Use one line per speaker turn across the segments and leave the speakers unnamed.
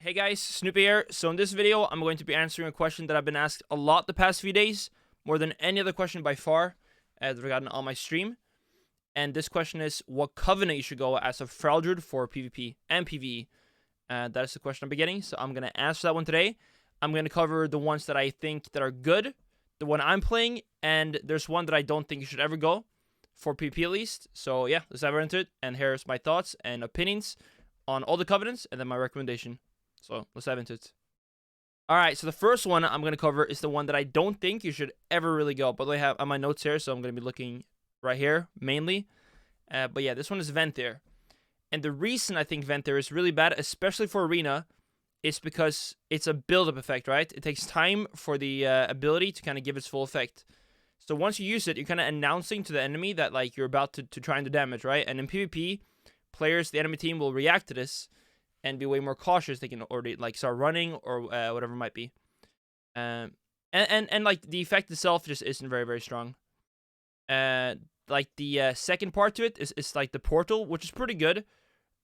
Hey guys, Snupy here. So in this video, I'm going to be answering a question that I've been asked a lot the past few days, more than any other question by far that I've gotten on my stream. And this question is, what covenant you should go as a Feral Druid for PvP and PvE? That is the question I'm getting, so I'm going to answer that one today. I'm going to cover the ones that I think that are good, the one I'm playing, and there's one that I don't think you should ever go, for PvP at least. So yeah, let's dive right into it, and here's my thoughts and opinions on all the covenants, and then my recommendation. So let's dive into it. Alright, so the first one I'm going to cover is the one that I don't think you should ever really go. By the way, I have on my notes here, so I'm going to be looking right here, mainly. But yeah, this one is Venthyr. And the reason I think Venthyr is really bad, especially for Arena, is because it's a build-up effect, right? It takes time for the ability to kind of give its full effect. So once you use it, you're kind of announcing to the enemy that like you're about to try and do damage, right? And in PvP, players, the enemy team will react to this and be way more cautious. They can already like start running or whatever it might be. And like the effect itself just isn't very strong. Like the second part to it is like the portal, which is pretty good.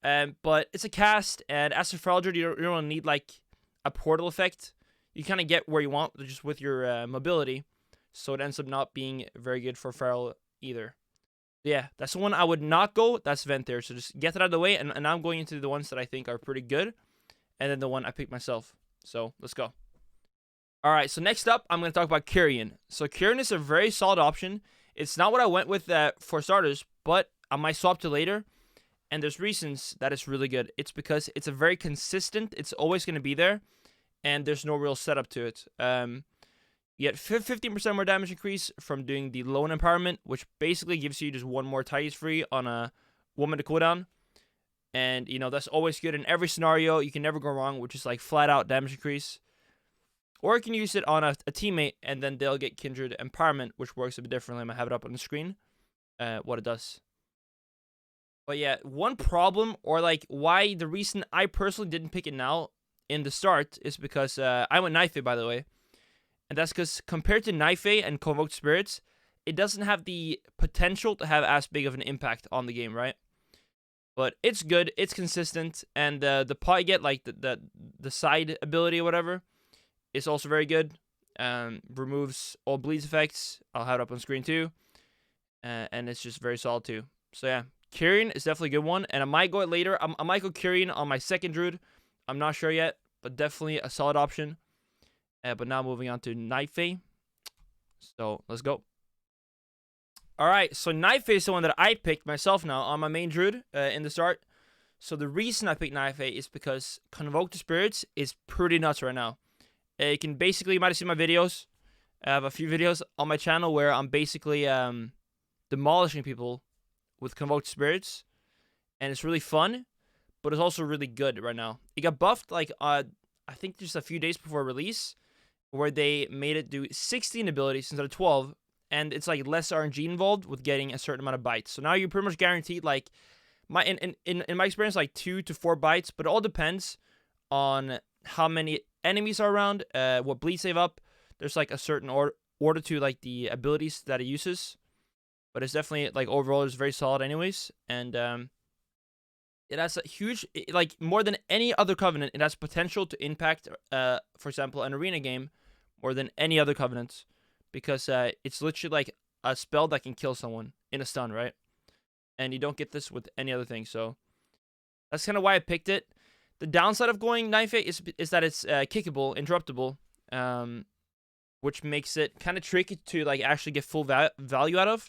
But it's a cast, and as a Feral Druid, you don't need like a portal effect. You kind of get where you want just with your mobility, so it ends up not being very good for Feral either. Yeah, that's the one I would not go. That's Venthyr. So just get that out of the way, and I'm going into the ones that I think are pretty good, and then the one I picked myself. So let's go. All right, so next up, I'm going to talk about Kyrian. So Kyrian is a very solid option. It's not what I went with for starters, but I might swap to later. And there's reasons that it's really good. It's because it's a very consistent. It's always going to be there, and there's no real setup to it. You get 15% more damage increase from doing the Lone Empowerment, which basically gives you just one more Tides free on a 1 minute cooldown. And, you know, that's always good in every scenario. You can never go wrong with just like flat out damage increase. Or you can use it on a teammate, and then they'll get Kindred Empowerment, which works a bit differently. I'm going to have it up on the screen, what it does. But yeah, one problem, or like why the reason I personally didn't pick it now in the start, is because I went Knife, by the way. And that's because compared to Knife and Convoke Spirits, it doesn't have the potential to have as big of an impact on the game, right? But it's good, it's consistent, and the pot you get, like the side ability or whatever, is also very good. Removes all bleeds effects. I'll have it up on screen too. And it's just very solid too. So yeah, Kyrian is definitely a good one, and I might go it later. I might go Kyrian on my second Druid. I'm not sure yet, but definitely a solid option. But now moving on to Knife. So let's go. Alright, so Knife is the one that I picked myself now on my main Druid in the start. So the reason I picked Knife is because Convoke the Spirits is pretty nuts right now. You can basically, you might have seen my videos. I have a few videos on my channel where I'm basically demolishing people with Convoke Spirits. And it's really fun, but it's also really good right now. It got buffed like I think just a few days before release, where they made it do 16 abilities instead of 12, and it's like less RNG involved with getting a certain amount of bites. So now you're pretty much guaranteed like in my experience like 2 to 4 bites, but it all depends on how many enemies are around, what bleed save up. There's like a certain order to like the abilities that it uses, but it's definitely like overall it's very solid anyways, and it has a huge, like more than any other covenant, it has potential to impact, for example, an arena game more than any other covenant, because it's literally like a spell that can kill someone in a stun, right? And you don't get this with any other thing, so that's kind of why I picked it. The downside of going Knife is that it's kickable, interruptible, which makes it kind of tricky to like actually get full value out of.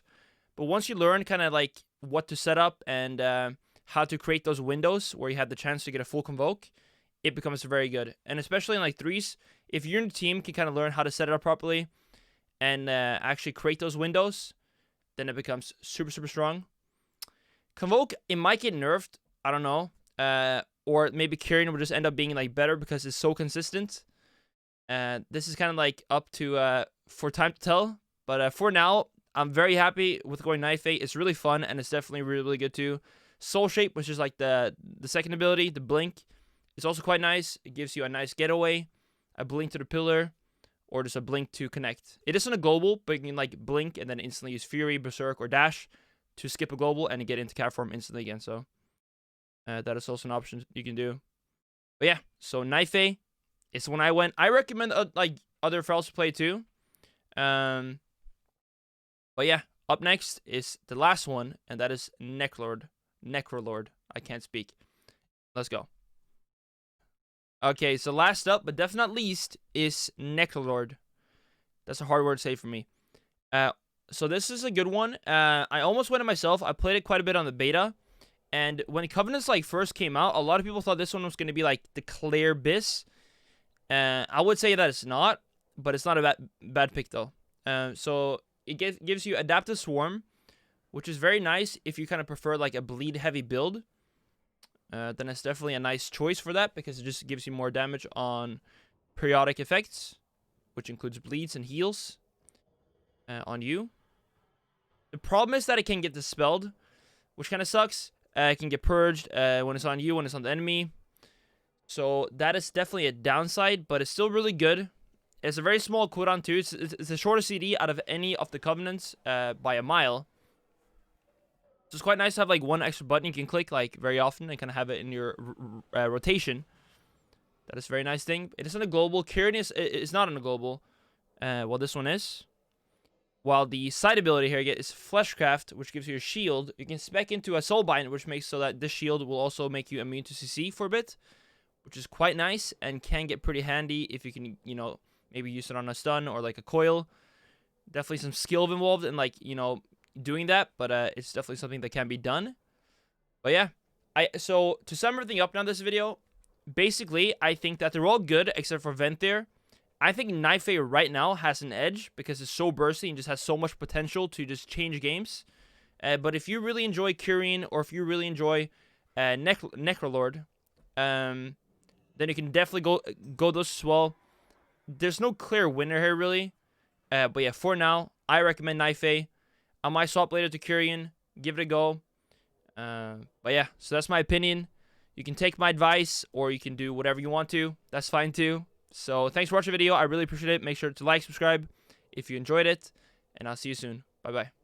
But once you learn kind of like what to set up and how to create those windows where you have the chance to get a full Convoke, it becomes very good. And especially in like 3s, if you're in the team can kind of learn how to set it up properly and actually create those windows, then it becomes super strong. Convoke, it might get nerfed, I don't know. Or maybe Kyrian will just end up being like better because it's so consistent. This is kind of like up to for time to tell. But for now, I'm very happy with going Knife. It's really fun, and it's definitely really good too. Soul Shape, which is like the second ability, the blink, is also quite nice. It gives you a nice getaway, a blink to the pillar, or just a blink to connect. It isn't a global, but you can like blink and then instantly use Fury, Berserk, or Dash to skip a global and get into cat form instantly again. So that is also an option you can do. But yeah, so Knife A is when I went. I recommend like other Ferals to play too. But yeah, up next is the last one, and that is Necrolord. Necrolord. I can't speak. Let's go. Okay, so last up, but definitely not least, is Necrolord. That's a hard word to say for me. So this is a good one. I almost went it myself. I played it quite a bit on the beta. And when Covenants like first came out, a lot of people thought this one was going to be like the clear Biss. I would say that it's not, but it's not a bad pick though. So it gives you Adaptive Swarm, which is very nice if you kind of prefer like a bleed heavy build. Then it's definitely a nice choice for that because it just gives you more damage on periodic effects, which includes bleeds and heals on you. The problem is that it can get dispelled, which kind of sucks. It can get purged when it's on you, when it's on the enemy. So that is definitely a downside, but it's still really good. It's a very small cooldown too. It's the shortest CD out of any of the Covenants by a mile. So it's quite nice to have like one extra button you can click like very often and kind of have it in your rotation. That is a very nice thing. It is on a global. Kyrian is not on a global. Well, this one is. While the side ability here is Fleshcraft, which gives you a shield. You can spec into a Soulbind, which makes so that this shield will also make you immune to CC for a bit, which is quite nice and can get pretty handy if you can, you know, maybe use it on a stun or like a coil. Definitely some skill involved in like, you know, doing that, but it's definitely something that can be done. But yeah, so to sum everything up now in this video, basically I think that they're all good except for Venthyr. I think Knife A right now has an edge because it's so bursty and just has so much potential to just change games. But if you really enjoy Kyrian or if you really enjoy Necrolord, then you can definitely go those as well. There's no clear winner here really. But yeah, for now, I recommend Knife A. I might swap later to Kyrian. Give it a go. But yeah, so that's my opinion. You can take my advice or you can do whatever you want to. That's fine too. So thanks for watching the video. I really appreciate it. Make sure to like, subscribe if you enjoyed it. And I'll see you soon. Bye-bye.